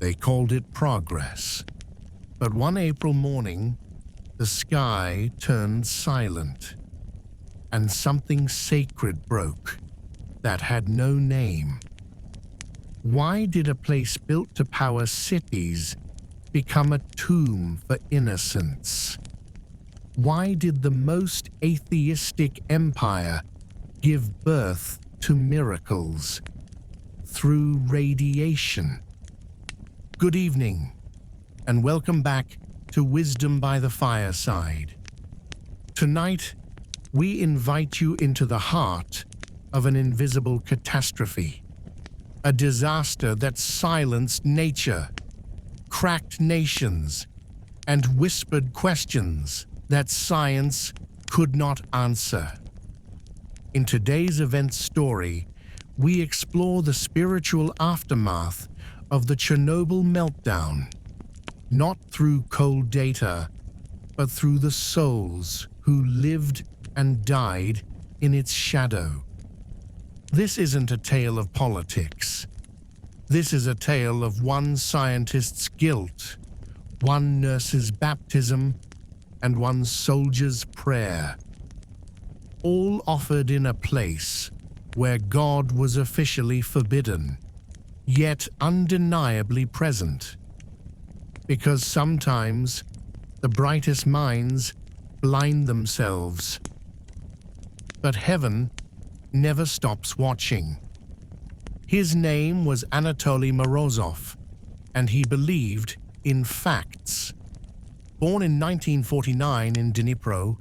They called it progress. But one April morning, the sky turned silent, and something sacred broke that had no name. Why did a place built to power cities become a tomb for innocence? Why did the most atheistic empire give birth to miracles through radiation? Good evening, and welcome back to Wisdom by the Fireside. Tonight, we invite you into the heart of an invisible catastrophe, a disaster that silenced nature, cracked nations, and whispered questions that science could not answer. In today's event story, we explore the spiritual aftermath of the Chernobyl meltdown, not through cold data, but through the souls who lived and died in its shadow. This isn't a tale of politics. This is a tale of one scientist's guilt, one nurse's baptism, and one soldier's prayer, all offered in a place where God was officially forbidden, yet undeniably present. Because sometimes the brightest minds blind themselves. But heaven never stops watching. His name was Anatoly Morozov, and he believed in facts. Born in 1949 in Dnipro,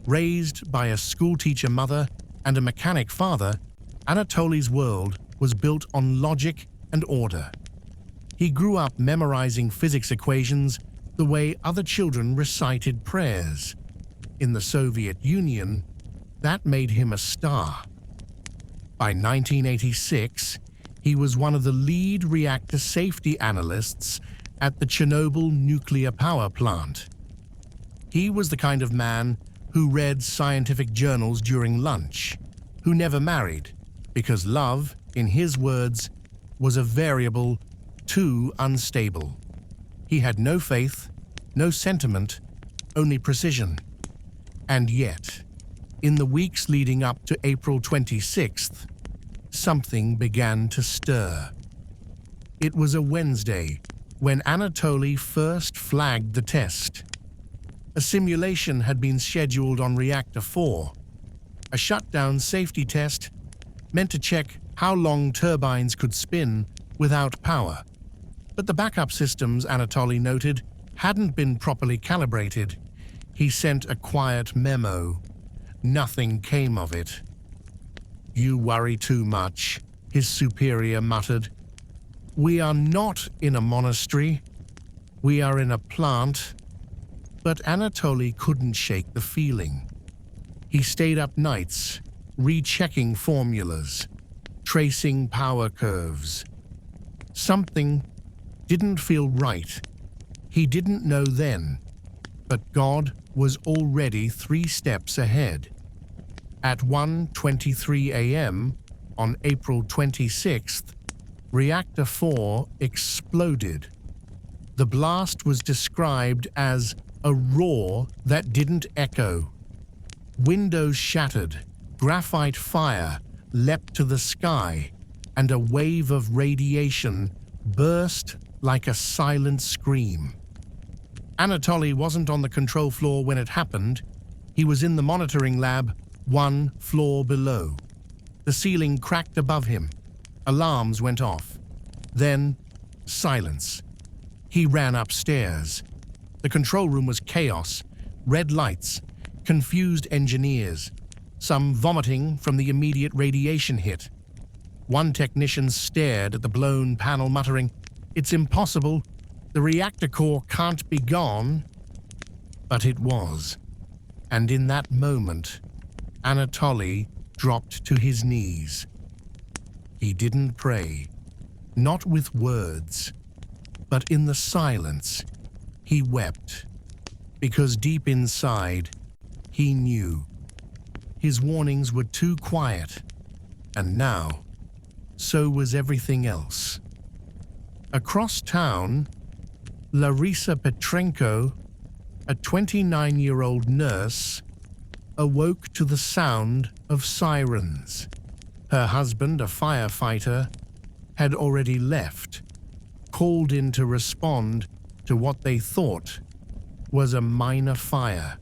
raised by a schoolteacher mother and a mechanic father, Anatoly's world was built on logic and order. He grew up memorizing physics equations the way other children recited prayers. In the Soviet Union, that made him a star. By 1986, he was one of the lead reactor safety analysts at the Chernobyl Nuclear Power Plant. He was the kind of man who read scientific journals during lunch, who never married, because love, in his words, was a variable too unstable. He had no faith, no sentiment, only precision. And yet, in the weeks leading up to April 26th, something began to stir. It was a Wednesday when Anatoly first flagged the test. A simulation had been scheduled on Reactor 4, a shutdown safety test meant to check how long turbines could spin without power. But the backup systems, Anatoly noted, hadn't been properly calibrated. He sent a quiet memo. Nothing came of it. "You worry too much," his superior muttered. "We are not in a monastery. We are in a plant." But Anatoly couldn't shake the feeling. He stayed up nights, rechecking formulas, tracing power curves. Something didn't feel right. He didn't know then, but God was already 3 steps ahead. At 1:23 a.m. on April 26th, Reactor 4 exploded. The blast was described as a roar that didn't echo. Windows shattered, graphite fire leapt to the sky, and a wave of radiation burst like a silent scream. Anatoly wasn't on the control floor when it happened. He was in the monitoring lab, 1 floor below. The ceiling cracked above him. Alarms went off. Then, silence. He ran upstairs. The control room was chaos, red lights, confused engineers, some vomiting from the immediate radiation hit. One technician stared at the blown panel, muttering, "It's impossible. The reactor core can't be gone." But it was. And in that moment, Anatoly dropped to his knees. He didn't pray, not with words, but in the silence. He wept, because deep inside, he knew. His warnings were too quiet, and now, so was everything else. Across town, Larisa Petrenko, a 29-year-old nurse, awoke to the sound of sirens. Her husband, a firefighter, had already left, called in to respond to what they thought was a minor fire.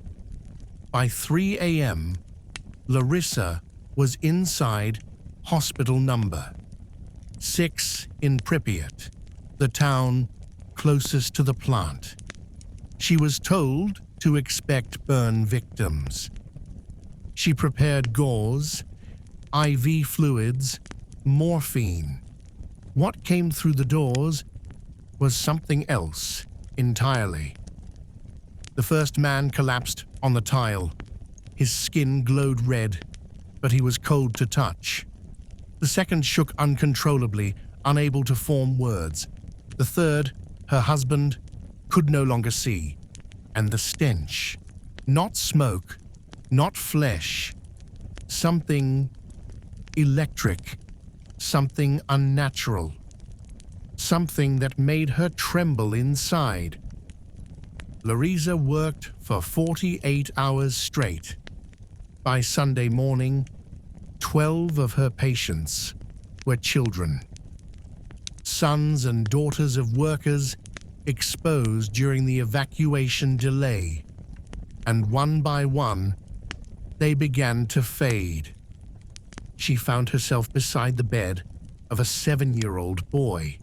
By 3 a.m., Larissa was inside hospital number 6 in Pripyat, the town closest to the plant. She was told to expect burn victims. She prepared gauze, IV fluids, morphine. What came through the doors was something else entirely. The first man collapsed on the tile. His skin glowed red, but he was cold to touch. The second shook uncontrollably, unable to form words. The third, her husband, could no longer see. And the stench, not smoke, not flesh, something electric, something unnatural, something that made her tremble inside. Larisa worked for 48 hours straight. By Sunday morning, 12 of her patients were children, sons and daughters of workers exposed during the evacuation delay, and one by one, they began to fade. She found herself beside the bed of a 7-year-old boy.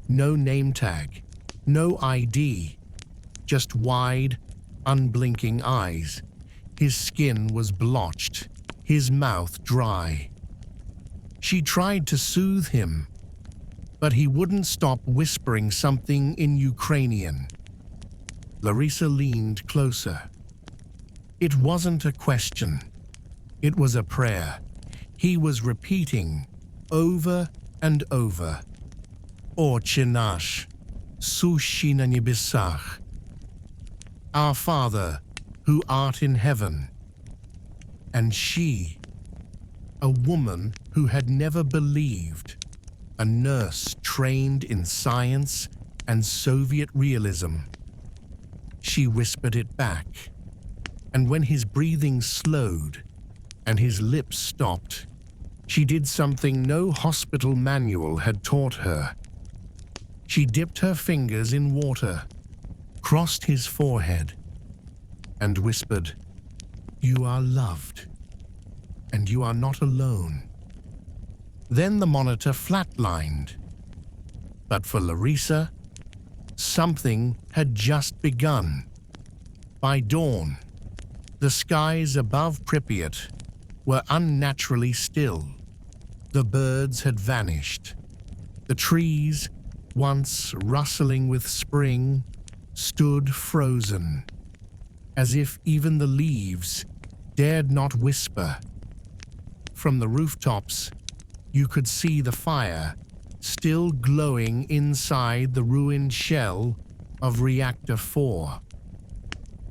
No name tag, no ID, just wide, unblinking eyes. His skin was blotched, his mouth dry. She tried to soothe him, but he wouldn't stop whispering something in Ukrainian. Larisa leaned closer. It wasn't a question. It was a prayer. He was repeating over and over. Отче наш, сущий на небесах. Our Father, who art in heaven. And she, a woman who had never believed, a nurse trained in science and Soviet realism. She whispered it back, and when his breathing slowed and his lips stopped, she did something no hospital manual had taught her. She dipped her fingers in water, crossed his forehead, and whispered, "You are loved, and you are not alone." Then the monitor flatlined. But for Larisa, something had just begun. By dawn, the skies above Pripyat were unnaturally still. The birds had vanished. The trees, once rustling with spring, stood frozen, as if even the leaves dared not whisper. From the rooftops, you could see the fire still glowing inside the ruined shell of Reactor 4.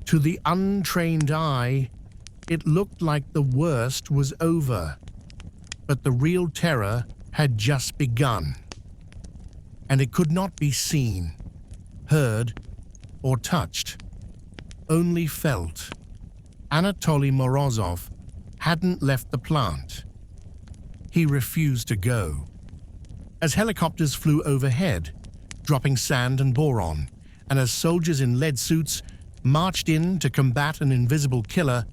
To the untrained eye, it looked like the worst was over, but the real terror had just begun. And it could not be seen, heard, or touched, only felt. Anatoly Morozov hadn't left the plant. He refused to go. As helicopters flew overhead, dropping sand and boron, and as soldiers in lead suits marched in to combat an invisible killer,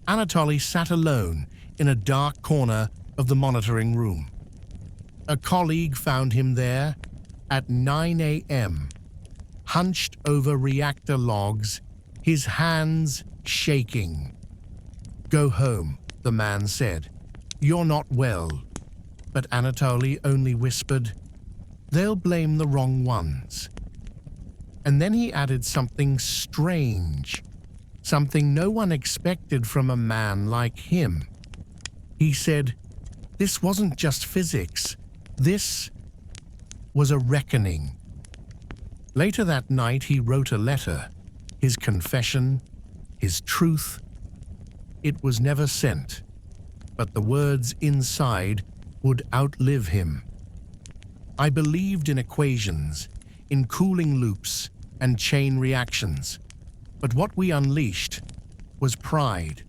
Anatoly sat alone in a dark corner of the monitoring room. A colleague found him there at 9 a.m., hunched over reactor logs, his hands shaking. "Go home," the man said. "You're not well." But Anatoly only whispered, "They'll blame the wrong ones." And then he added something strange, something no one expected from a man like him. He said, this wasn't just physics. This was a reckoning. Later that night, he wrote a letter, his confession, his truth. It was never sent, but the words inside would outlive him. "I believed in equations, in cooling loops and chain reactions. But what we unleashed was pride.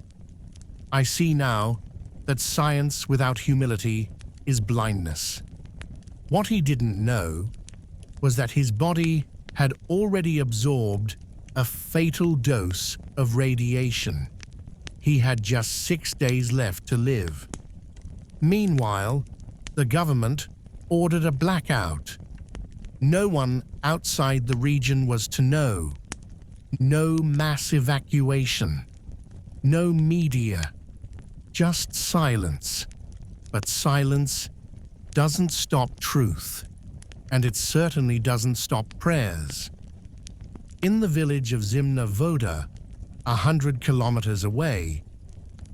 I see now that science without humility is blindness. What he didn't know was that his body had already absorbed a fatal dose of radiation. He had just 6 days left to live. Meanwhile, the government ordered a blackout. No one outside the region was to know. No mass evacuation. No media. Just silence. But silence doesn't stop truth, and it certainly doesn't stop prayers. In the village of Zimna Voda, 100 kilometers away,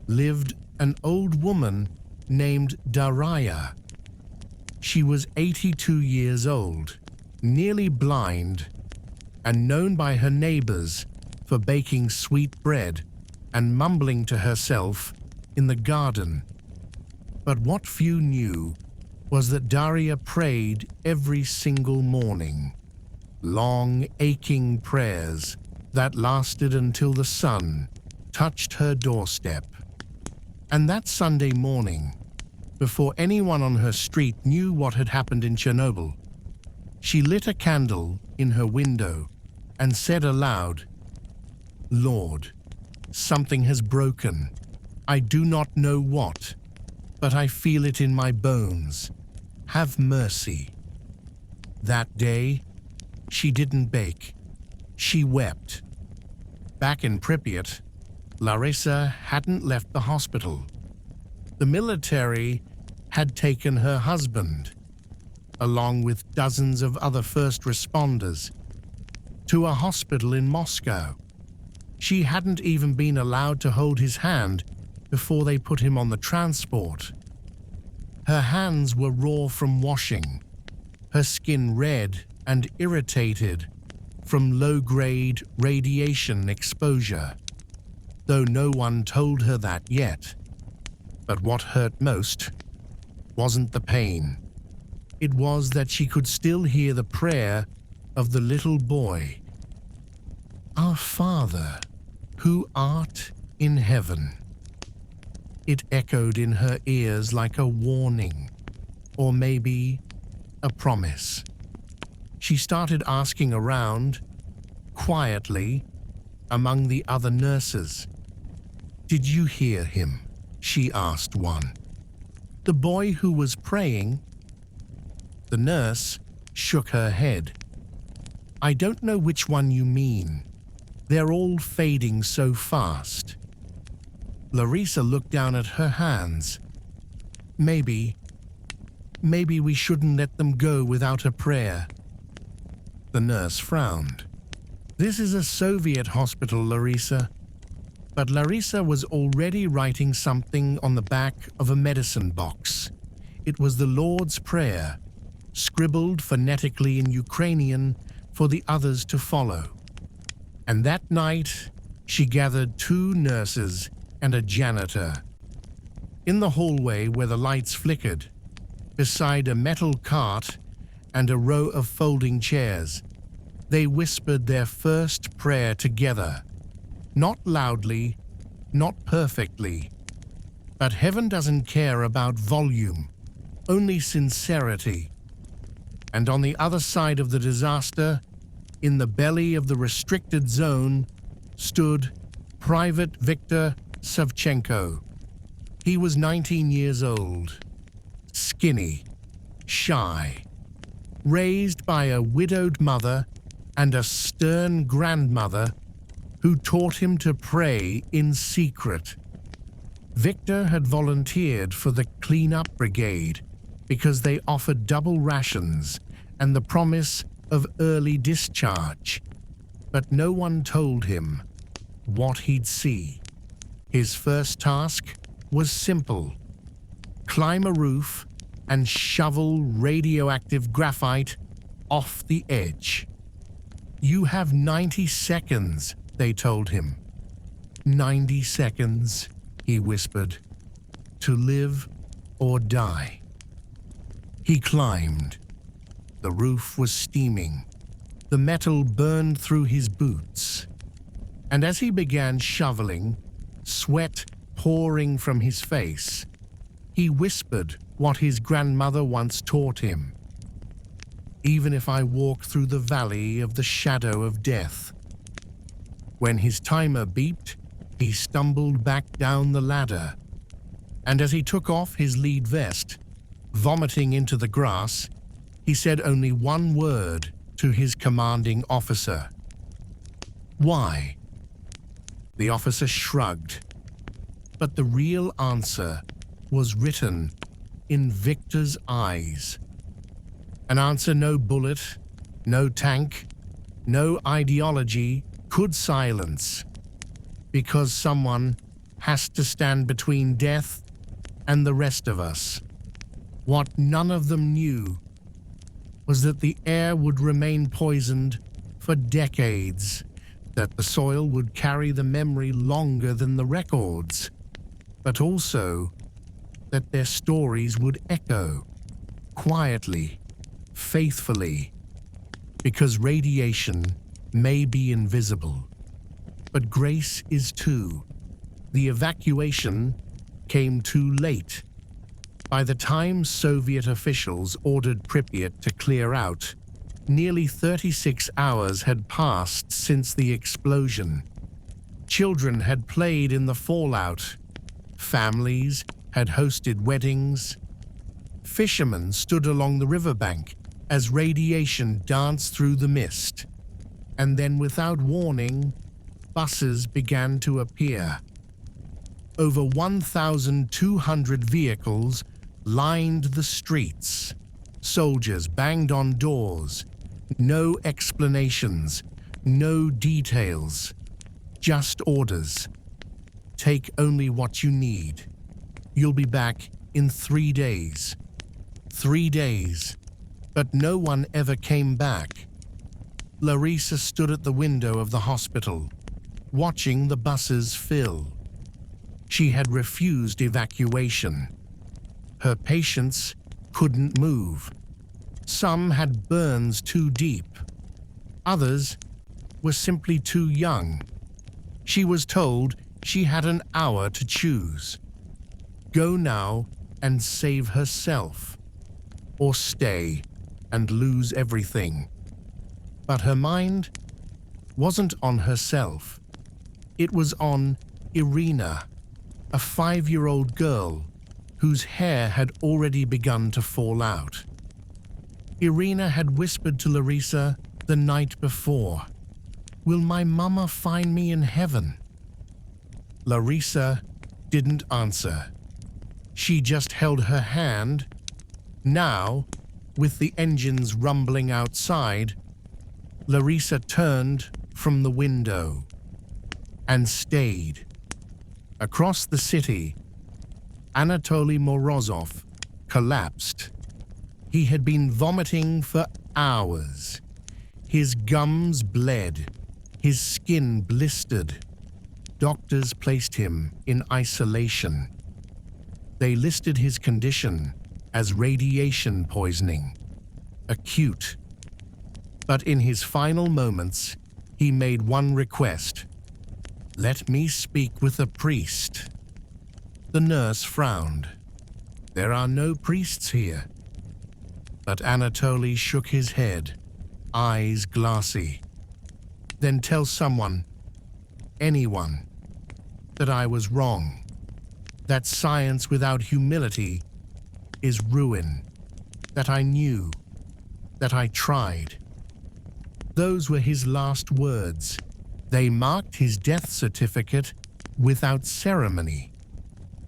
lived an old woman named Daraya. She was 82 years old, nearly blind, and known by her neighbors for baking sweet bread and mumbling to herself in the garden. But what few knew was that Daria prayed every single morning. Long, aching prayers that lasted until the sun touched her doorstep. And that Sunday morning, before anyone on her street knew what had happened in Chernobyl, she lit a candle in her window and said aloud, "Lord, something has broken. I do not know what, but I feel it in my bones. Have mercy." That day, she didn't bake. She wept. Back in Pripyat, Larissa hadn't left the hospital. The military had taken her husband, along with dozens of other first responders, to a hospital in Moscow. She hadn't even been allowed to hold his hand before they put him on the transport. Her hands were raw from washing, her skin red and irritated from low-grade radiation exposure, though no one told her that yet. But what hurt most wasn't the pain. It was that she could still hear the prayer of the little boy. "Our Father, who art in heaven." It echoed in her ears like a warning, or maybe a promise. She started asking around, quietly, among the other nurses. "Did you hear him?" she asked one. "The boy who was praying?" The nurse shook her head. "I don't know which one you mean. They're all fading so fast." Larissa looked down at her hands. Maybe we shouldn't let them go without a prayer." The nurse frowned. "This is a Soviet hospital, Larissa." But Larissa was already writing something on the back of a medicine box. It was the Lord's Prayer, scribbled phonetically in Ukrainian for the others to follow. And that night, she gathered 2 nurses and a janitor. In the hallway where the lights flickered, beside a metal cart and a row of folding chairs, they whispered their first prayer together. Not loudly, not perfectly. But heaven doesn't care about volume, only sincerity. And on the other side of the disaster, in the belly of the restricted zone, stood Private Viktor Savchenko. He was 19 years old, skinny, shy, raised by a widowed mother and a stern grandmother who taught him to pray in secret. Victor had volunteered for the clean-up brigade because they offered double rations and the promise of early discharge. But no one told him what he'd see. His first task was simple: climb a roof and shovel radioactive graphite off the edge. "You have 90 seconds, they told him. 90 seconds, he whispered, to live or die. He climbed. The roof was steaming, The metal burned through his boots, and as he began shoveling, sweat pouring from his face, he whispered what his grandmother once taught him. Even if I walk through the valley of the shadow of death. When his timer beeped, he stumbled back down the ladder, and as he took off his lead vest, vomiting into the grass, he said only one word to his commanding officer. "Why?" The officer shrugged, but the real answer was written in Victor's eyes. An answer no bullet, no tank, no ideology could silence, because someone has to stand between death and the rest of us. What none of them knew was that the air would remain poisoned for decades, that the soil would carry the memory longer than the records, but also that their stories would echo quietly, faithfully, because radiation may be invisible, but grace is too. The evacuation came too late. By the time Soviet officials ordered Pripyat to clear out, nearly 36 hours had passed since the explosion. Children had played in the fallout. Families had hosted weddings. Fishermen stood along the riverbank as radiation danced through the mist. And then, without warning, buses began to appear. Over 1,200 vehicles lined the streets. Soldiers banged on doors. No explanations, no details, just orders. Take only what you need. You'll be back in 3 days. 3 days. But no one ever came back. Larissa stood at the window of the hospital, watching the buses fill. She had refused evacuation. Her patients couldn't move. Some had burns too deep. Others were simply too young. She was told she had an hour to choose. Go now and save herself, or stay and lose everything. But her mind wasn't on herself. It was on Irina, a 5-year-old girl whose hair had already begun to fall out. Irina had whispered to Larissa the night before, "Will my mama find me in heaven?" Larissa didn't answer. She just held her hand. Now, with the engines rumbling outside, Larissa turned from the window and stayed. Across the city, Anatoly Morozov collapsed. He had been vomiting for hours. His gums bled. His skin blistered. Doctors placed him in isolation. They listed his condition as radiation poisoning, acute. But in his final moments, he made one request: "Let me speak with a priest." The nurse frowned. "There are no priests here." But Anatoly shook his head, eyes glassy. "Then tell someone, anyone, that I was wrong, that science without humility is ruin, that I knew, that I tried." Those were his last words. They marked his death certificate without ceremony.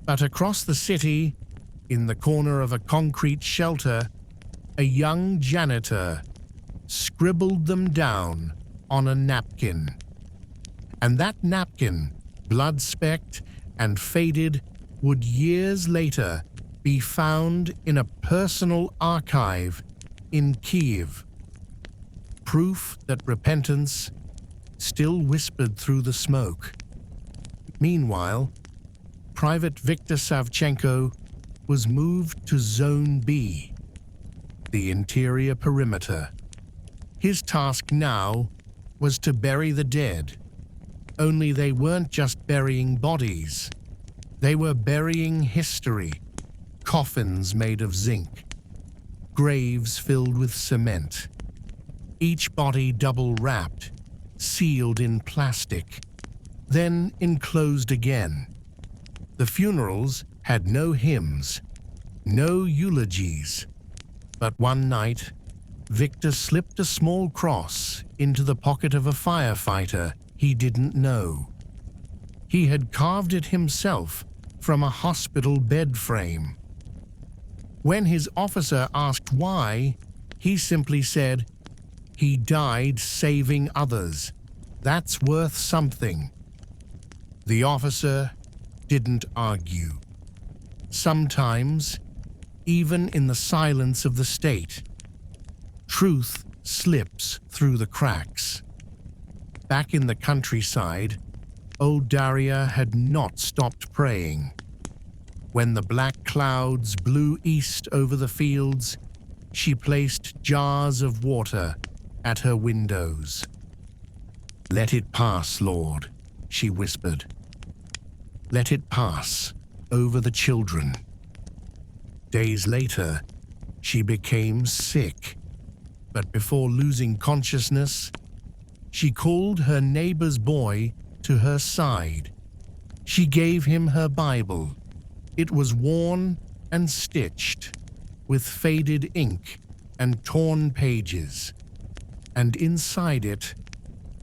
But across the city, in the corner of a concrete shelter, a young janitor scribbled them down on a napkin. And that napkin, blood-specked and faded, would years later be found in a personal archive in Kiev. Proof that repentance still whispered through the smoke. Meanwhile, Private Viktor Savchenko was moved to Zone B, the interior perimeter. His task now was to bury the dead. Only they weren't just burying bodies. They were burying history. Coffins made of zinc. Graves filled with cement. Each body double-wrapped, sealed in plastic, then enclosed again. The funerals had no hymns, no eulogies. But one night, Victor slipped a small cross into the pocket of a firefighter he didn't know. He had carved it himself from a hospital bed frame. When his officer asked why, he simply said, "He died saving others. That's worth something." The officer didn't argue. Sometimes, even in the silence of the state, truth slips through the cracks. Back in the countryside, old Daria had not stopped praying. When the black clouds blew east over the fields, she placed jars of water at her windows. "Let it pass, Lord," she whispered. "Let it pass over the children." Days later, she became sick, but before losing consciousness, she called her neighbor's boy to her side. She gave him her Bible. It was worn and stitched, with faded ink and torn pages, and inside it,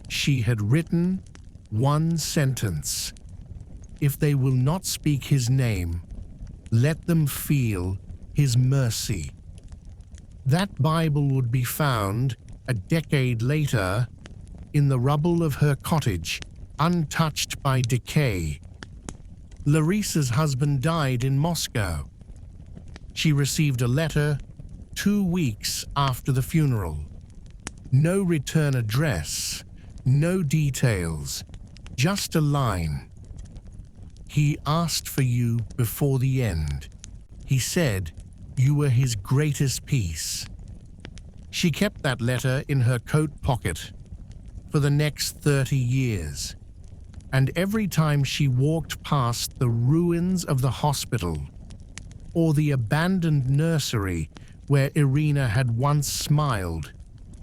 she had written one sentence: "If they will not speak his name, let them feel his mercy." That Bible would be found a decade later in the rubble of her cottage, untouched by decay. Larissa's husband died in Moscow. She received a letter 2 weeks after the funeral. No return address, no details, just a line. "He asked for you before the end. He said you were his greatest peace." She kept that letter in her coat pocket for the next 30 years. And every time she walked past the ruins of the hospital or the abandoned nursery where Irina had once smiled,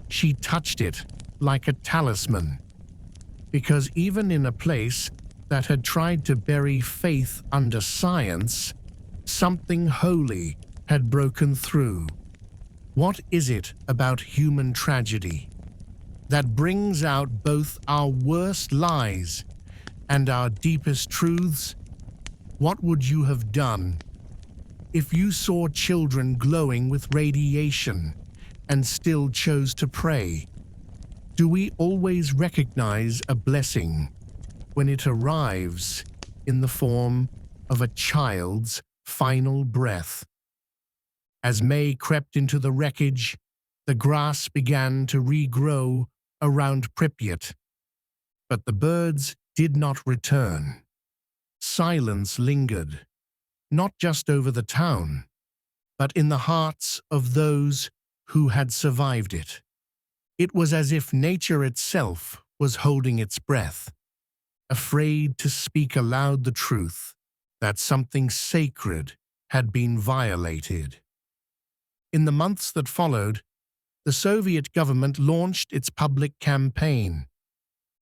she touched it like a talisman. Because even in a place that had tried to bury faith under science, something holy had broken through. What is it about human tragedy that brings out both our worst lies and our deepest truths? What would you have done if you saw children glowing with radiation and still chose to pray? Do we always recognize a blessing when it arrives in the form of a child's final breath? As May crept into the wreckage, the grass began to regrow around Pripyat, but the birds did not return. Silence lingered, not just over the town, but in the hearts of those who had survived it. It was as if nature itself was holding its breath, afraid to speak aloud the truth that something sacred had been violated. In the months that followed, the Soviet government launched its public campaign.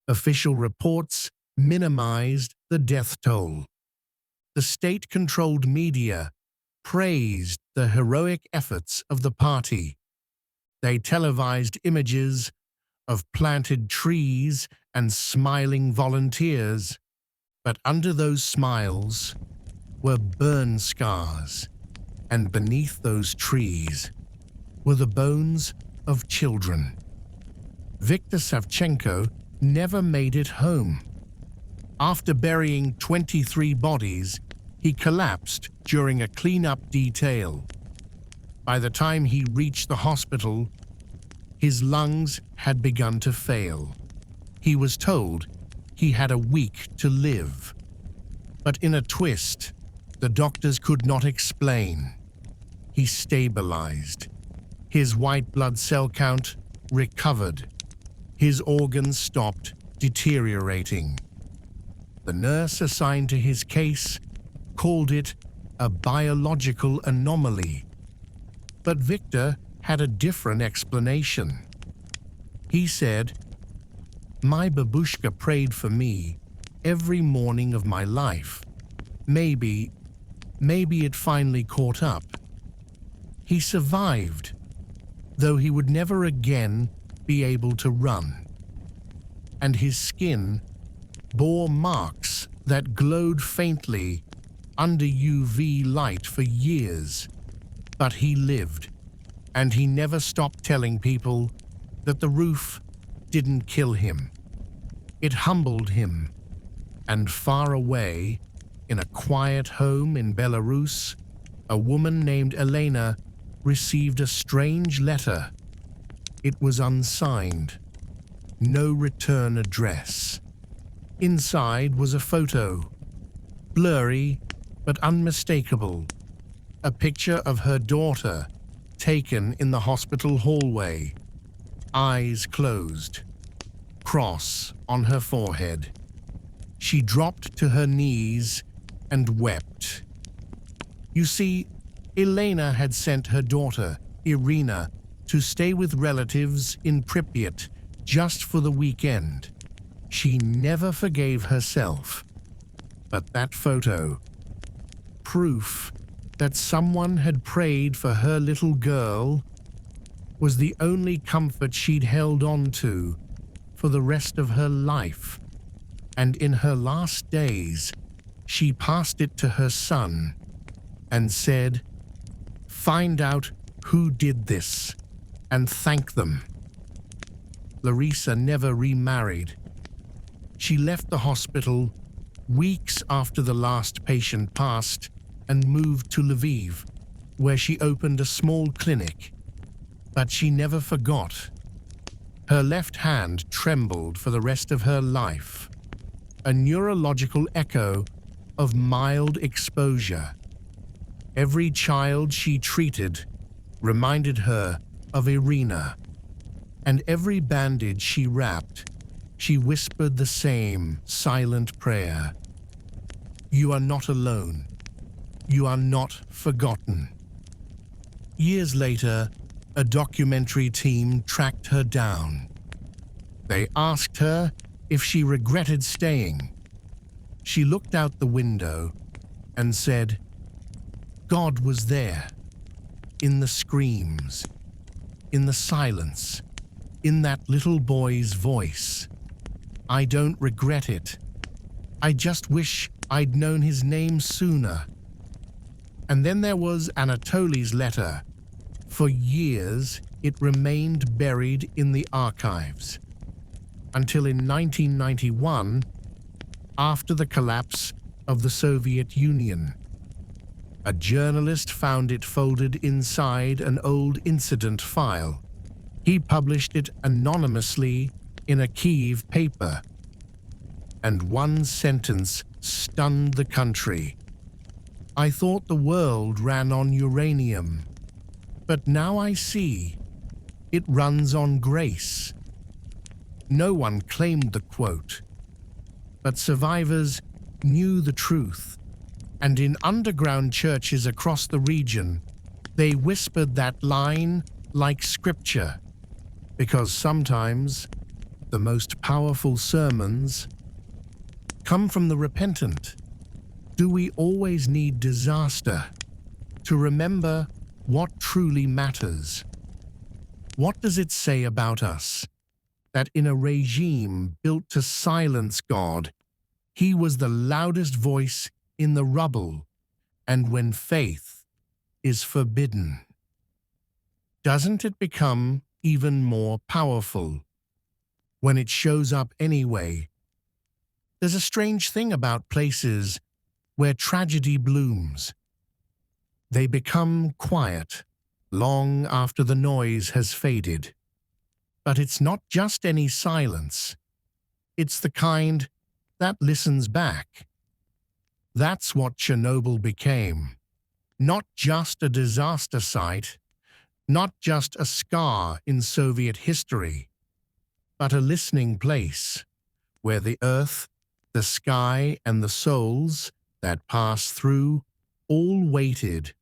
Official reports minimized the death toll. The state-controlled media praised the heroic efforts of the party. They televised images of planted trees and smiling volunteers, but under those smiles were burn scars, and beneath those trees were the bones of children. Viktor Savchenko never made it home. After burying 23 bodies, he collapsed during a cleanup detail. By the time he reached the hospital, his lungs had begun to fail. He was told he had a week to live. But in a twist, the doctors could not explain. He stabilized. His white blood cell count recovered. His organs stopped deteriorating. The nurse assigned to his case called it a biological anomaly. But Victor had a different explanation. He said, "My babushka prayed for me every morning of my life. Maybe it finally caught up. He survived, though he would never again be able to run. And his skin bore marks that glowed faintly under UV light for years. But he lived, and he never stopped telling people that the roof didn't kill him. It humbled him. And far away, in a quiet home in Belarus, a woman named Elena received a strange letter. It was unsigned, no return address. Inside was a photo, blurry but unmistakable, a picture of her daughter taken in the hospital hallway, eyes closed, cross on her forehead. She dropped to her knees and wept. You see, Elena had sent her daughter, Irina, to stay with relatives in Pripyat just for the weekend. She never forgave herself. But that photo, proof that someone had prayed for her little girl, was the only comfort she'd held on to for the rest of her life. And in her last days, she passed it to her son and said, "Find out who did this and thank them." Larissa never remarried. She left the hospital weeks after the last patient passed and moved to Lviv, where she opened a small clinic. But she never forgot. Her left hand trembled for the rest of her life, a neurological echo of mild exposure. Every child she treated reminded her of Irina, and every bandage she wrapped, she whispered the same silent prayer. "You are not alone. You are not forgotten." Years later, a documentary team tracked her down. They asked her if she regretted staying. She looked out the window and said, "God was there, in the screams, in the silence, in that little boy's voice. I don't regret it. I just wish I'd known his name sooner." And then there was Anatoly's letter. For years, it remained buried in the archives. Until in 1991, after the collapse of the Soviet Union, a journalist found it folded inside an old incident file. He published it anonymously in a Kyiv paper. And one sentence stunned the country. "I thought the world ran on uranium, but now I see it runs on grace." No one claimed the quote, but survivors knew the truth, and in underground churches across the region, they whispered that line like scripture, because sometimes the most powerful sermons come from the repentant. Do we always need disaster to remember what truly matters? What does it say about us that in a regime built to silence God, he was the loudest voice in the rubble, and when faith is forbidden? Doesn't it become even more powerful when it shows up anyway? There's a strange thing about places where tragedy blooms. They become quiet long after the noise has faded. But it's not just any silence. It's the kind that listens back. That's what Chernobyl became. Not just a disaster site, Not just a scar in Soviet history, but a listening place where the earth, the sky, and the souls that pass through all waited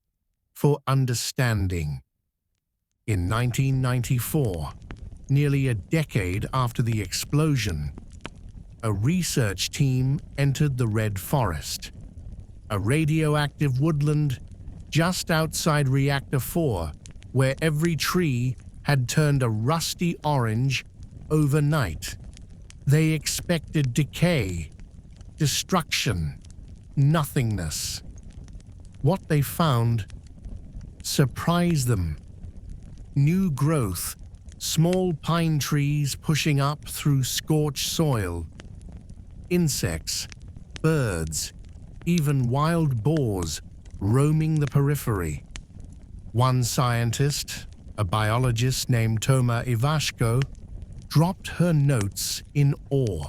for understanding. In 1994, nearly a decade after the explosion, a research team entered the Red Forest, a radioactive woodland just outside Reactor 4, where every tree had turned a rusty orange overnight. They expected decay, destruction, nothingness. What they found surprised them. New growth, small pine trees pushing up through scorched soil, insects, birds, even wild boars roaming the periphery. One scientist, a biologist named Toma Ivashko, dropped her notes in awe.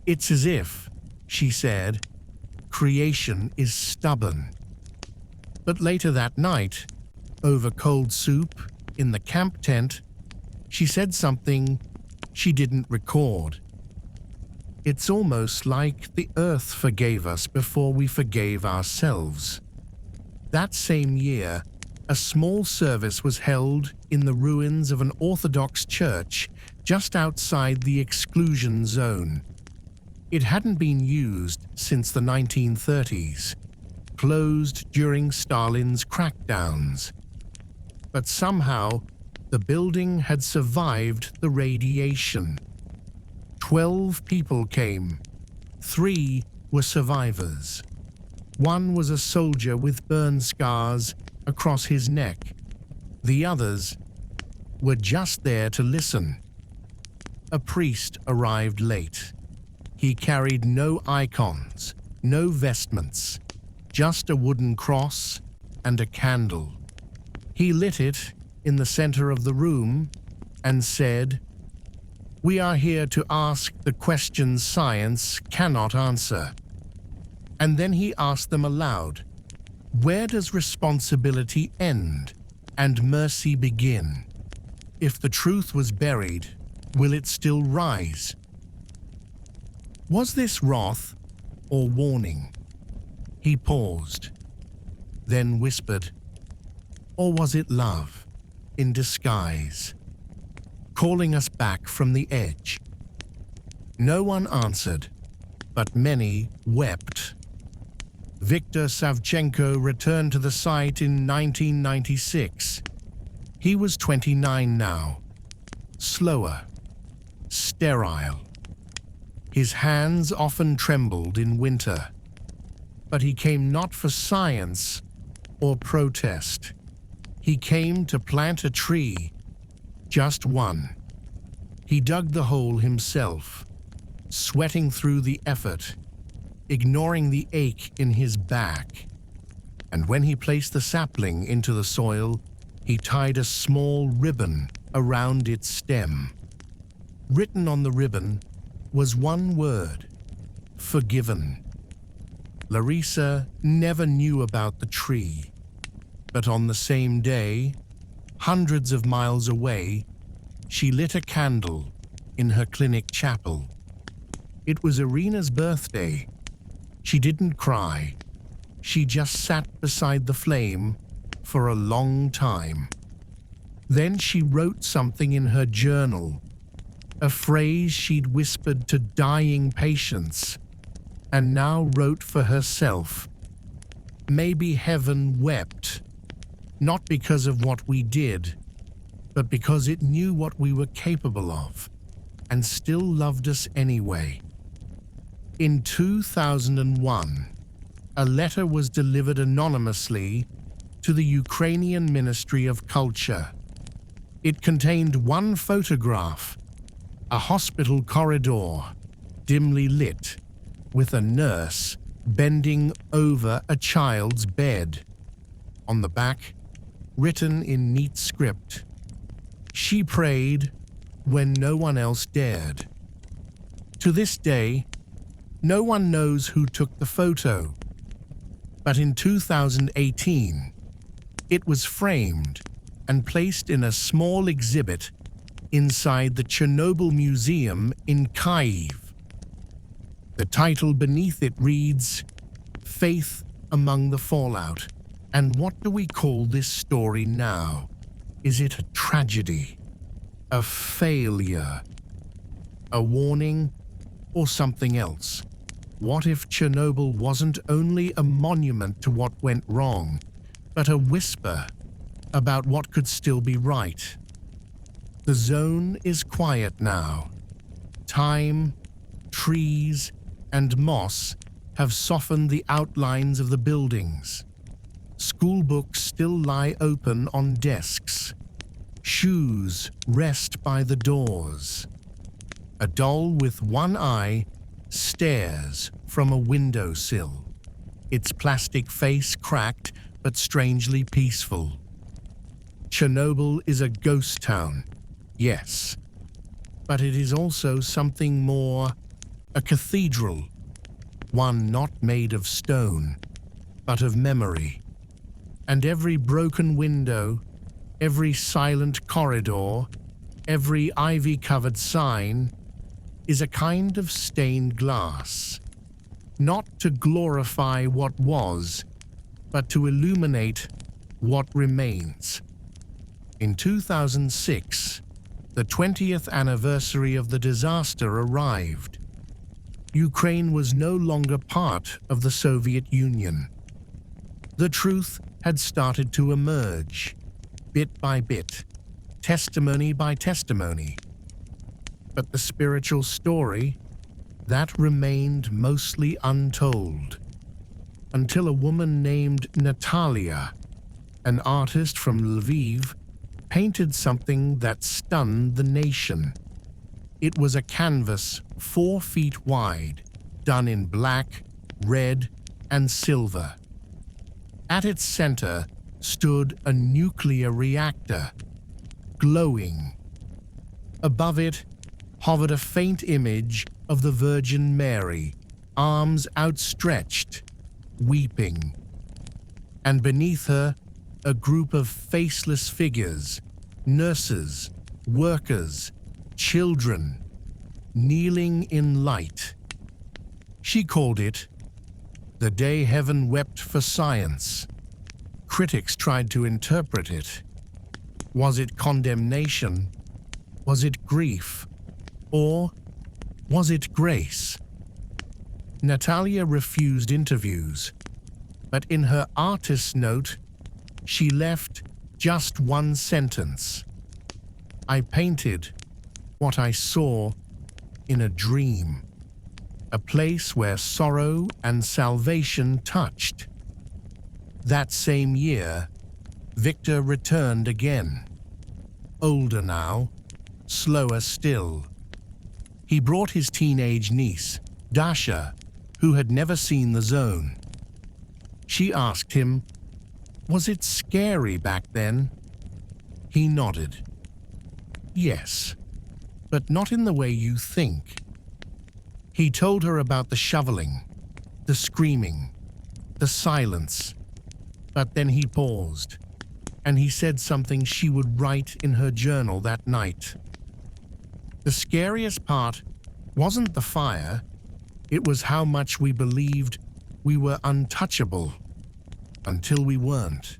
"It's as if," she said, "creation is stubborn." But later that night, over cold soup in the camp tent, she said something she didn't record. "It's almost like the earth forgave us before we forgave ourselves." That same year, a small service was held in the ruins of an Orthodox church just outside the exclusion zone. It hadn't been used since the 1930s, closed during Stalin's crackdowns. But somehow, the building had survived the radiation. 12 people came. 3 were survivors. One was a soldier with burn scars across his neck. The others were just there to listen. A priest arrived late. He carried no icons, no vestments, just a wooden cross and a candle. He lit it in the center of the room and said, "We are here to ask the questions science cannot answer." And then he asked them aloud, "Where does responsibility end and mercy begin? If the truth was buried, will it still rise?" Was this wrath or warning? He paused, then whispered, "Or was it love in disguise, calling us back from the edge?" No one answered, but many wept. Viktor Savchenko returned to the site in 1996. He was 29 now, slower, sterile. His hands often trembled in winter, but he came not for science or protest. He came to plant a tree, just one. He dug the hole himself, sweating through the effort, ignoring the ache in his back. And when he placed the sapling into the soil, he tied a small ribbon around its stem. Written on the ribbon was one word: forgiven. Larissa never knew about the tree, but on the same day, hundreds of miles away, she lit a candle in her clinic chapel. It was Irina's birthday. She didn't cry. She just sat beside the flame for a long time. Then she wrote something in her journal, a phrase she'd whispered to dying patients, and now wrote for herself. Maybe heaven wept, not because of what we did, but because it knew what we were capable of, and still loved us anyway. In 2001, a letter was delivered anonymously to the Ukrainian Ministry of Culture. It contained one photograph, a hospital corridor, dimly lit, with a nurse bending over a child's bed. On the back, written in neat script, "She prayed when no one else dared." To this day, no one knows who took the photo, but in 2018, it was framed and placed in a small exhibit inside the Chernobyl Museum in Kyiv. The title beneath it reads, "Faith Among the Fallout." And what do we call this story now? Is it a tragedy? A failure? A warning? Or something else? What if Chernobyl wasn't only a monument to what went wrong, but a whisper about what could still be right? The zone is quiet now. Time, trees, and moss have softened the outlines of the buildings. School books still lie open on desks. Shoes rest by the doors. A doll with one eye stares from a windowsill, its plastic face cracked but strangely peaceful. Chernobyl is a ghost town, yes, but it is also something more, a cathedral, one not made of stone, but of memory. And every broken window, every silent corridor, every ivy-covered sign is a kind of stained glass, not to glorify what was, but to illuminate what remains. In 2006, the 20th anniversary of the disaster arrived. Ukraine was no longer part of the Soviet Union. The truth had started to emerge, bit by bit, testimony by testimony. But the spiritual story, that remained mostly untold, until a woman named Natalia, an artist from Lviv, painted something that stunned the nation. It was a canvas 4 feet wide, done in black, red, and silver. At its center stood a nuclear reactor, glowing. Above it hovered a faint image of the Virgin Mary, arms outstretched, weeping. And beneath her, a group of faceless figures, nurses, workers, children, kneeling in light. She called it "The Day Heaven Wept for Science." Critics tried to interpret it. Was it condemnation? Was it grief? Or was it grace? Natalia refused interviews, but in her artist's note, she left just one sentence. "I painted what I saw in a dream, a place where sorrow and salvation touched." That same year, Victor returned again. Older now, slower still. He brought his teenage niece, Dasha, who had never seen the zone. She asked him, "Was it scary back then?" He nodded. "Yes, but not in the way you think." He told her about the shoveling, the screaming, the silence. But then he paused, and he said something she would write in her journal that night. The scariest part wasn't the fire, it was how much we believed we were untouchable until we weren't.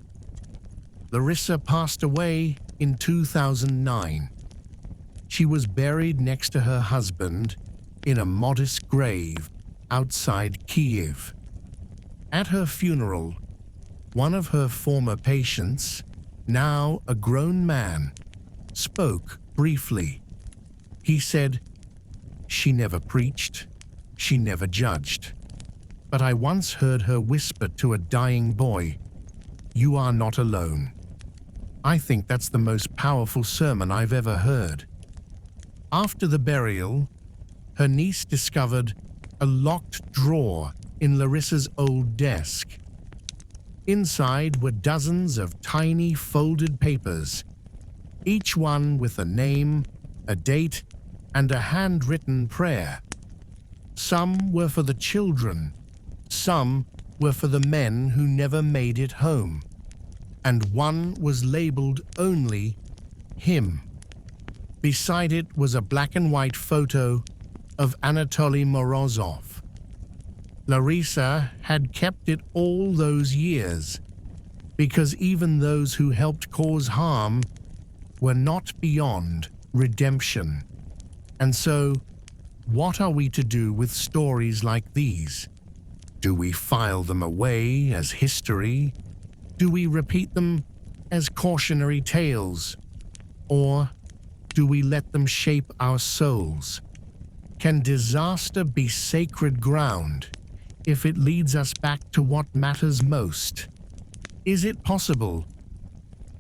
Larissa passed away in 2009. She was buried next to her husband in a modest grave outside Kyiv. At her funeral, one of her former patients, now a grown man, spoke briefly. He said, "She never preached, she never judged. But I once heard her whisper to a dying boy, 'You are not alone.' I think that's the most powerful sermon I've ever heard." After the burial, her niece discovered a locked drawer in Larissa's old desk. Inside were dozens of tiny folded papers, each one with a name, a date, and a handwritten prayer. Some were for the children, some were for the men who never made it home, and one was labeled only him. Beside it was a black and white photo of Anatoly Morozov. Larissa had kept it all those years, because even those who helped cause harm were not beyond redemption. And so, what are we to do with stories like these? Do we file them away as history? Do we repeat them as cautionary tales? Or do we let them shape our souls? Can disaster be sacred ground if it leads us back to what matters most? Is it possible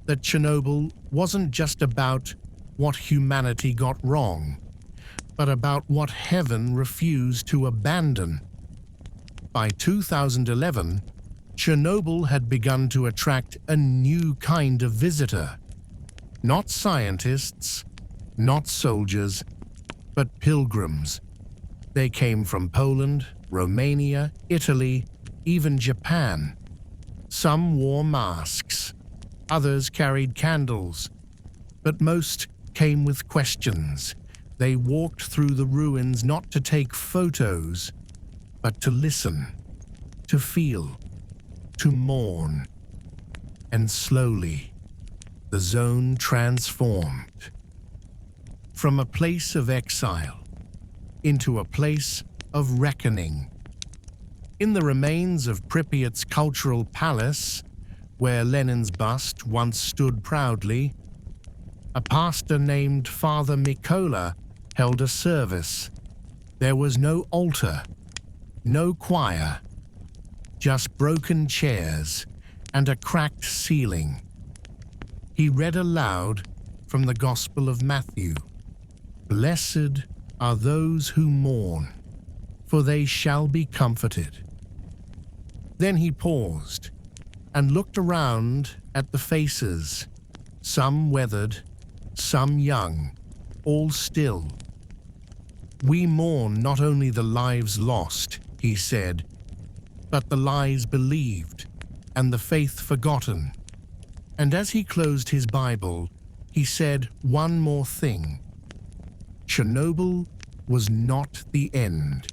that Chernobyl wasn't just about what humanity got wrong, but about what heaven refused to abandon? By 2011, Chernobyl had begun to attract a new kind of visitor. Not scientists, not soldiers, but pilgrims. They came from Poland, Romania, Italy, even Japan. Some wore masks, others carried candles, but most came with questions. They walked through the ruins not to take photos, but to listen, to feel, to mourn. And slowly, the zone transformed. From a place of exile into a place of reckoning. In the remains of Pripyat's cultural palace, where Lenin's bust once stood proudly, a pastor named Father Mikola held a service. There was no altar, no choir, just broken chairs and a cracked ceiling. He read aloud from the Gospel of Matthew. "Blessed are those who mourn, for they shall be comforted." Then he paused and looked around at the faces, some weathered, some young, all still. "We mourn not only the lives lost," he said, "but the lies believed and the faith forgotten." And as he closed his Bible, he said one more thing. Chernobyl was not the end.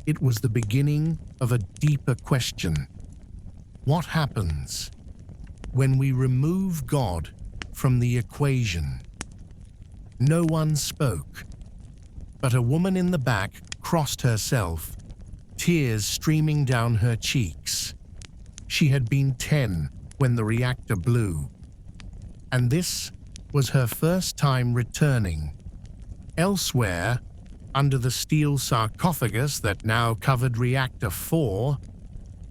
It was the beginning of a deeper question. What happens when we remove God from the equation? No one spoke, but a woman in the back crossed herself, tears streaming down her cheeks. She had been 10 when the reactor blew, and this was her first time returning. Elsewhere, under the steel sarcophagus that now covered Reactor 4,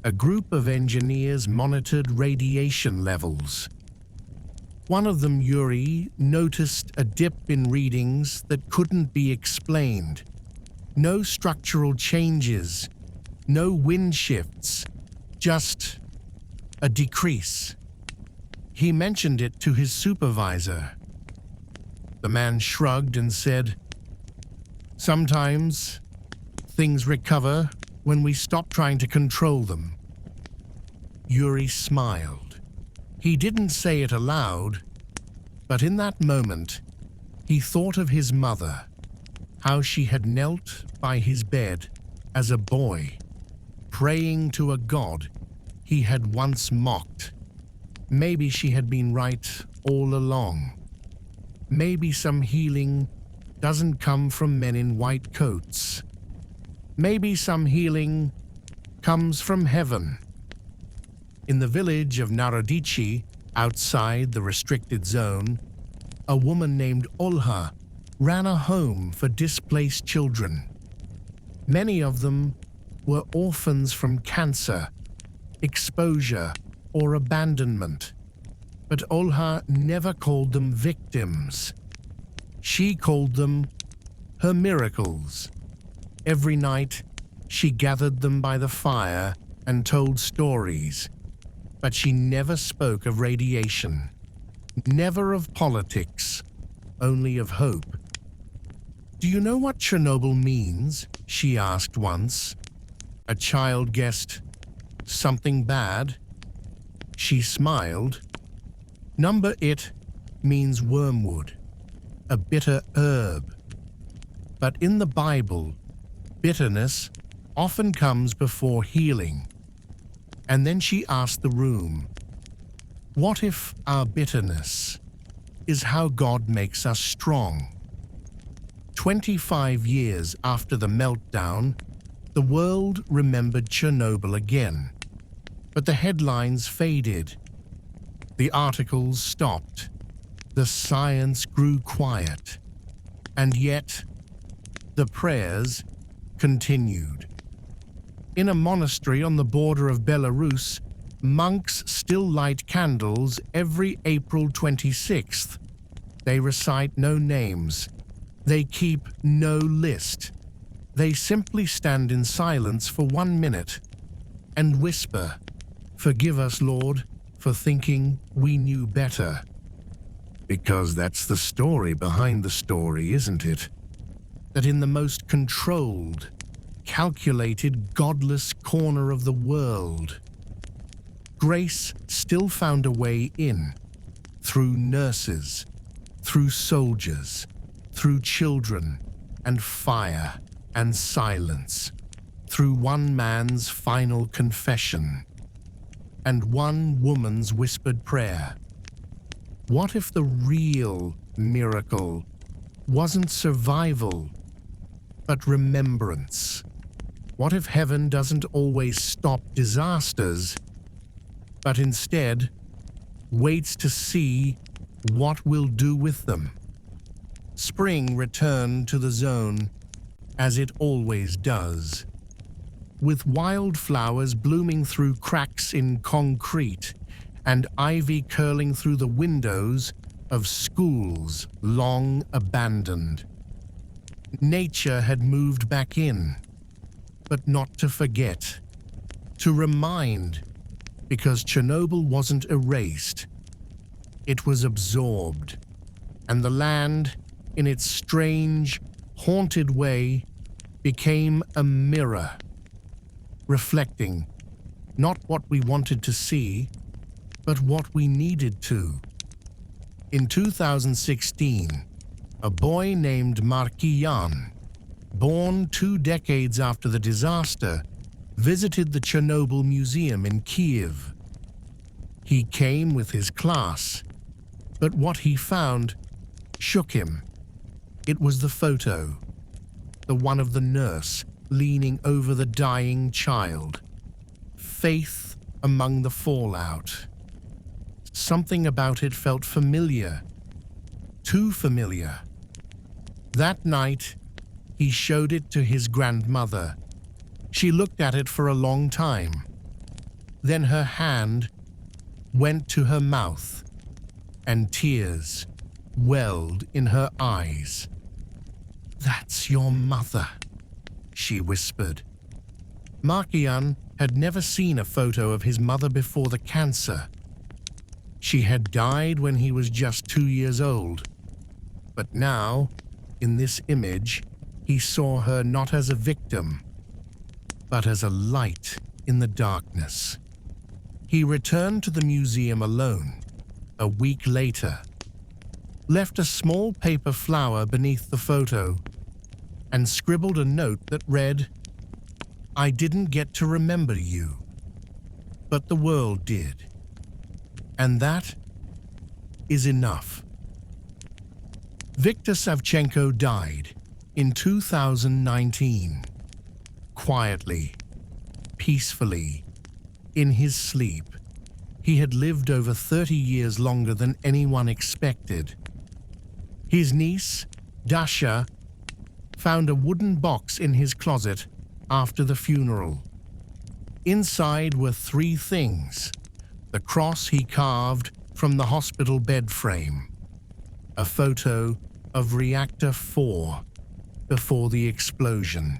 a group of engineers monitored radiation levels. One of them, Yuri, noticed a dip in readings that couldn't be explained. No structural changes, no wind shifts, just a decrease. He mentioned it to his supervisor. The man shrugged and said, "Sometimes things recover when we stop trying to control them." Yuri smiled. He didn't say it aloud, but in that moment, he thought of his mother, how she had knelt by his bed as a boy, praying to a god he had once mocked. Maybe she had been right all along. Maybe some healing doesn't come from men in white coats. Maybe some healing comes from heaven. In the village of Narodici, outside the restricted zone, a woman named Olha ran a home for displaced children. Many of them were orphans from cancer, exposure, or abandonment. But Olha never called them victims. She called them her miracles. Every night, she gathered them by the fire and told stories. But she never spoke of radiation, never of politics, only of hope. "Do you know what Chernobyl means?" she asked once. A child guessed, "Something bad." She smiled, Number it means wormwood, a bitter herb. But in the Bible, bitterness often comes before healing. And then she asked the room, what if our bitterness is how God makes us strong? 25 years after the meltdown, the world remembered Chernobyl again. But the headlines faded. The articles stopped. The science grew quiet. And yet, the prayers continued. In a monastery on the border of Belarus, monks still light candles every April 26th. They recite no names. They keep no list. They simply stand in silence for 1 minute and whisper, "Forgive us, Lord, for thinking we knew better." Because that's the story behind the story, isn't it? That in the most controlled, calculated, godless corner of the world, grace still found a way in, through nurses, through soldiers, through children, and fire, and silence, through one man's final confession, and one woman's whispered prayer. What if the real miracle wasn't survival, but remembrance? What if heaven doesn't always stop disasters, but instead waits to see what we'll do with them? Spring returned to the zone, as it always does, with wildflowers blooming through cracks in concrete and ivy curling through the windows of schools long abandoned. Nature had moved back in, but not to forget, to remind, because Chernobyl wasn't erased. It was absorbed, and the land, in its strange, haunted way, became a mirror, reflecting not what we wanted to see, but what we needed to. In 2016, a boy named Markian, born 2 decades after the disaster, visited the Chernobyl Museum in Kiev. He came with his class, but what he found shook him. It was the photo, the one of the nurse leaning over the dying child. Faith among the fallout. Something about it felt familiar, too familiar. That night, he showed it to his grandmother. She looked at it for a long time. Then her hand went to her mouth, and tears welled in her eyes. "That's your mother," she whispered. Markian had never seen a photo of his mother before the cancer. She had died when he was just 2 years old. But now, in this image, he saw her not as a victim, but as a light in the darkness. He returned to the museum alone, a week later, left a small paper flower beneath the photo, and scribbled a note that read, "I didn't get to remember you, but the world did. And that is enough." Viktor Savchenko died in 2019, quietly, peacefully, in his sleep. He had lived over 30 years longer than anyone expected. His niece, Dasha, found a wooden box in his closet after the funeral. Inside were 3 things: the cross he carved from the hospital bed frame, a photo of Reactor 4 before the explosion,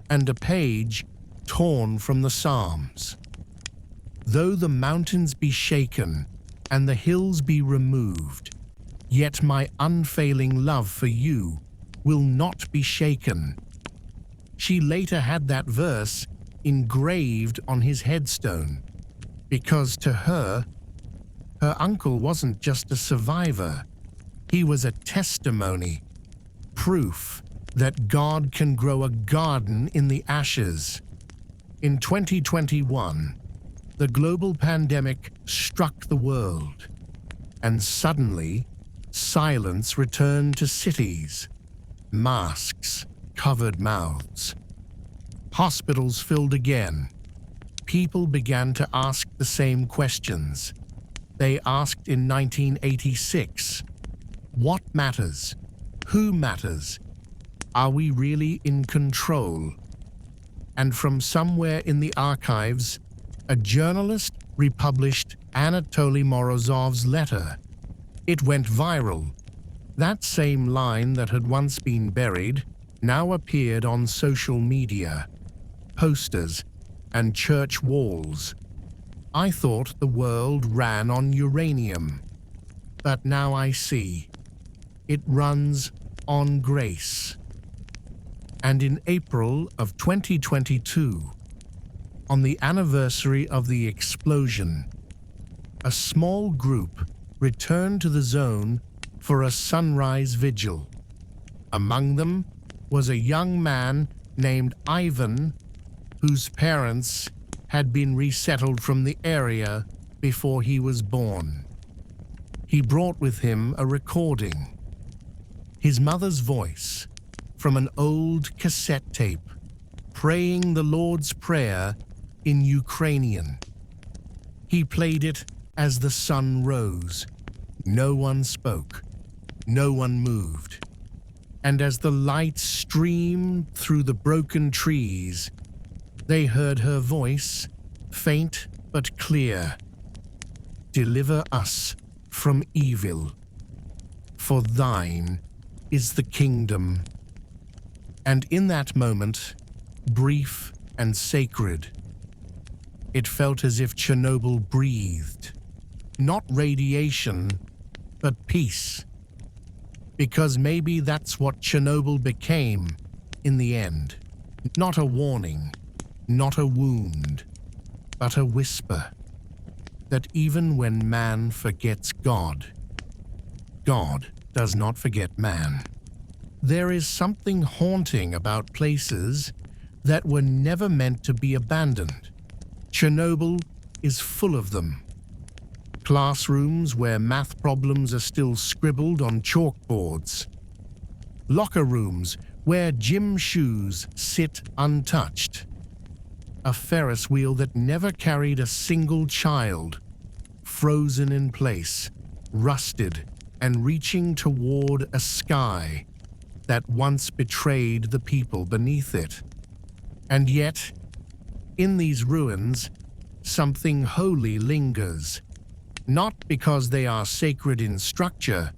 and a page torn from the Psalms. "Though the mountains be shaken and the hills be removed, yet my unfailing love for you will not be shaken." She later had that verse engraved on his headstone, because to her, Her uncle wasn't just a survivor. He was a testimony, proof that God can grow a garden in the ashes. In 2021, the global pandemic struck the world, and suddenly, silence returned to cities. Masks covered mouths. Hospitals filled again. People began to ask the same questions. They asked in 1986, what matters? Who matters? Are we really in control? And from somewhere in the archives, a journalist republished Anatoly Morozov's letter. It went viral. That same line that had once been buried now appeared on social media, posters, and church walls. I thought the world ran on uranium, but now I see. It runs on grace. And in April of 2022, on the anniversary of the explosion, a small group returned to the zone for a sunrise vigil. Among them was a young man named Ivan, whose parents had been resettled from the area before he was born. He brought with him a recording, his mother's voice from an old cassette tape, praying the Lord's Prayer in Ukrainian. He played it as the sun rose. No one spoke. No one moved. And as the light streamed through the broken trees, they heard her voice, faint but clear. Deliver us from evil, for thine is the kingdom. And in that moment, brief and sacred, it felt as if Chernobyl breathed, not radiation, but peace. Because maybe that's what Chernobyl became in the end. Not a warning, not a wound, but a whisper that even when man forgets God, God does not forget man. There is something haunting about places that were never meant to be abandoned. Chernobyl is full of them. Classrooms where math problems are still scribbled on chalkboards. Locker rooms where gym shoes sit untouched. A Ferris wheel that never carried a single child, frozen in place, rusted, and reaching toward a sky that once betrayed the people beneath it. And yet, in these ruins, something holy lingers, not because they are sacred in structure,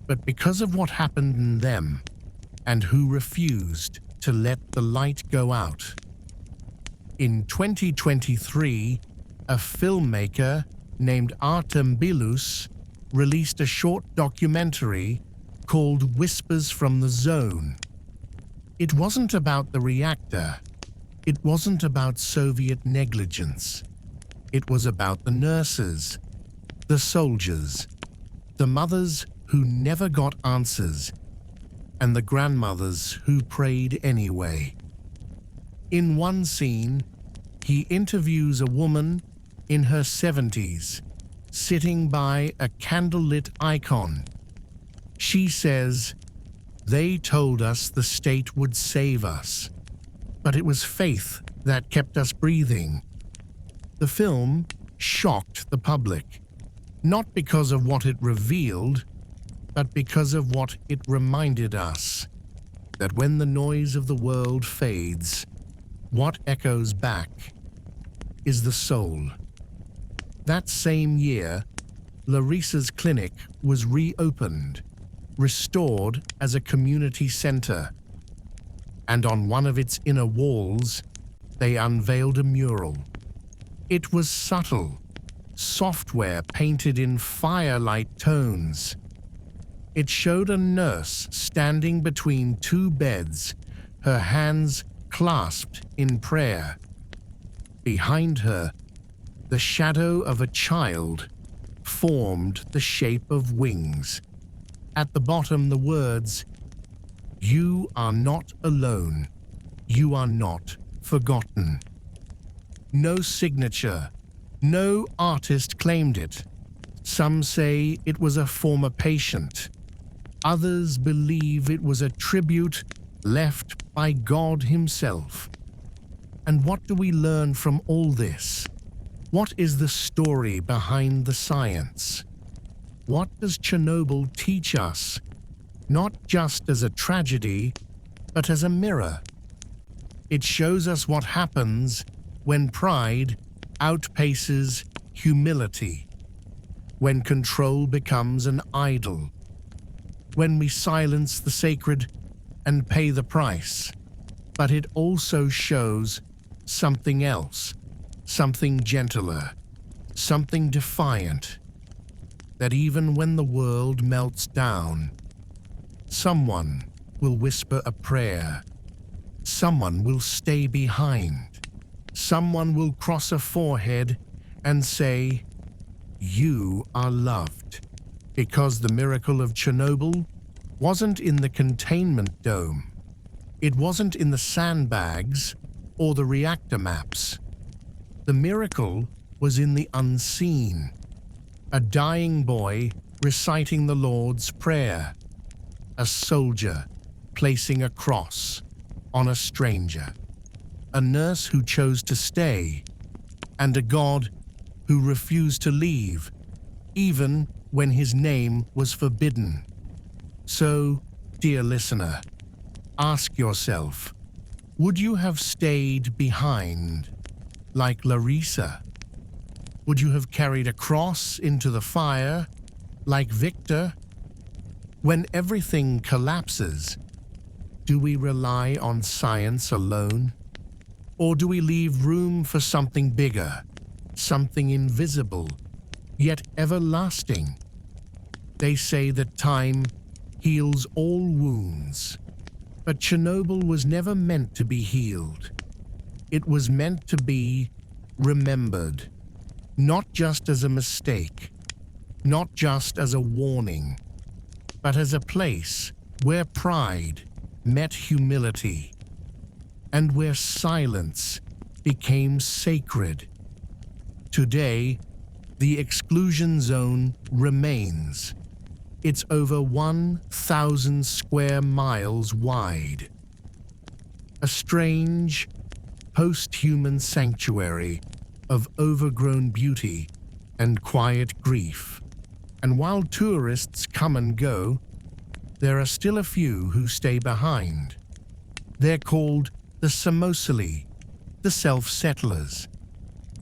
but because of what happened in them and who refused to let the light go out. In 2023, a filmmaker named Artem Bilus released a short documentary called Whispers from the Zone. It wasn't about the reactor. It wasn't about Soviet negligence. It was about the nurses, the soldiers, the mothers who never got answers, and the grandmothers who prayed anyway. In one scene, he interviews a woman in her 70s, sitting by a candlelit icon. She says, "They told us the state would save us, but it was faith that kept us breathing." The film shocked the public, not because of what it revealed, but because of what it reminded us, that when the noise of the world fades, what echoes back is the soul. That same year, Larissa's clinic was reopened, restored as a community center, and on one of its inner walls, they unveiled a mural. It was subtle, software painted in firelight tones. It showed a nurse standing between two beds, her hands clasped in prayer. Behind her, the shadow of a child, formed the shape of wings. At the bottom, the words, "You are not alone. You are not forgotten." No signature, no artist claimed it. Some say it was a former patient. Others believe it was a tribute left by God himself. And what do we learn from all this? What is the story behind the science? What does Chernobyl teach us, not just as a tragedy, but as a mirror? It shows us what happens when pride outpaces humility, when control becomes an idol, when we silence the sacred and pay the price. But it also shows something else, something gentler, something defiant, that even when the world melts down, someone will whisper a prayer, someone will stay behind, someone will cross a forehead and say, "You are loved." Because the miracle of Chernobyl wasn't in the containment dome. It wasn't in the sandbags or the reactor maps. The miracle was in the unseen. A dying boy reciting the Lord's Prayer. A soldier placing a cross on a stranger. A nurse who chose to stay. And a God who refused to leave, even when his name was forbidden. So, dear listener, ask yourself, would you have stayed behind like Larissa? Would you have carried a cross into the fire like Victor? When everything collapses, do we rely on science alone? Or do we leave room for something bigger, something invisible, yet everlasting? They say that time heals all wounds. But Chernobyl was never meant to be healed. It was meant to be remembered, not just as a mistake, not just as a warning, but as a place where pride met humility, and where silence became sacred. Today, the exclusion zone remains. It's over 1,000 square miles wide. A strange, post-human sanctuary of overgrown beauty and quiet grief. And while tourists come and go, there are still a few who stay behind. They're called the Samosali, the self-settlers,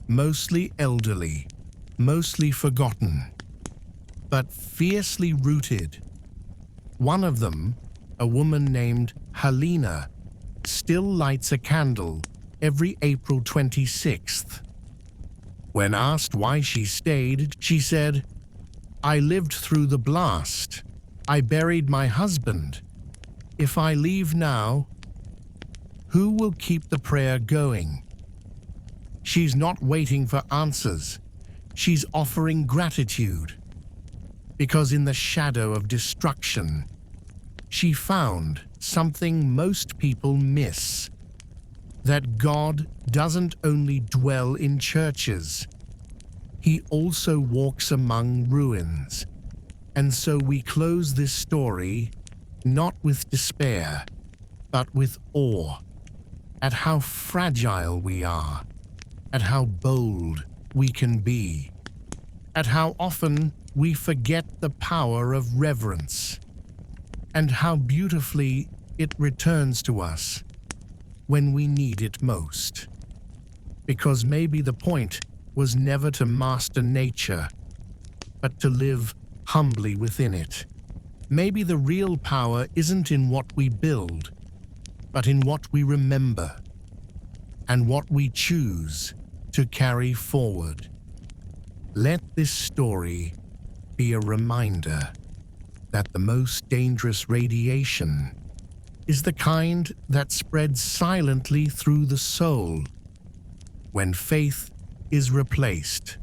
mostly elderly, mostly forgotten, but fiercely rooted. One of them, a woman named Halina, still lights a candle every April 26th. When asked why she stayed, she said, "I lived through the blast. I buried my husband. If I leave now, who will keep the prayer going?" She's not waiting for answers. She's offering gratitude. Because in the shadow of destruction, she found something most people miss. That God doesn't only dwell in churches. He also walks among ruins. And so we close this story not with despair, but with awe at how fragile we are, at how bold we can be, at how often we forget the power of reverence, and how beautifully it returns to us when we need it most. Because maybe the point was never to master nature, but to live humbly within it. Maybe the real power isn't in what we build, but in what we remember, and what we choose to carry forward. Let this story be a reminder that the most dangerous radiation is the kind that spreads silently through the soul when faith is replaced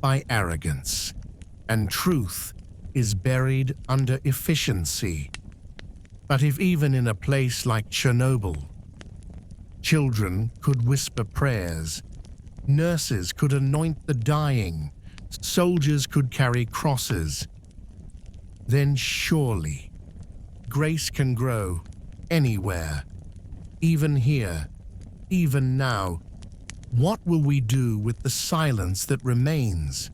by arrogance. and truth is buried under efficiency. But if even in a place like Chernobyl, children could whisper prayers, nurses could anoint the dying, soldiers could carry crosses, then surely grace can grow anywhere, even here, even now. What will we do with the silence that remains?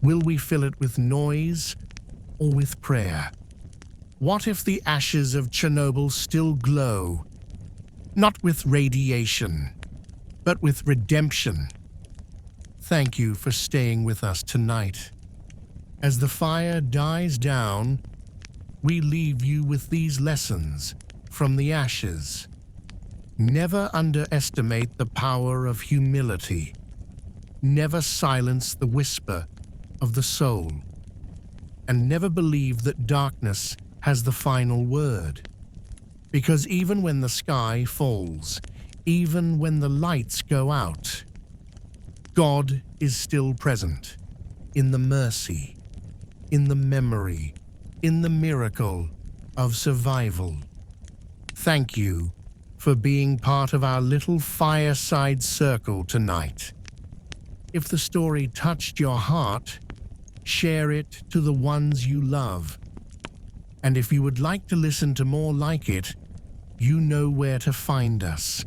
Will we fill it with noise or with prayer? What if the ashes of Chernobyl still glow, not with radiation, but with redemption? Thank you for staying with us tonight. As the fire dies down, we leave you with these lessons from the ashes. Never underestimate the power of humility. Never silence the whisper of the soul. And never believe that darkness has the final word. Because even when the sky falls, even when the lights go out, God is still present in the mercy, in the memory, in the miracle of survival. Thank you for being part of our little fireside circle tonight. If the story touched your heart, share it to the ones you love. And if you would like to listen to more like it, you know where to find us.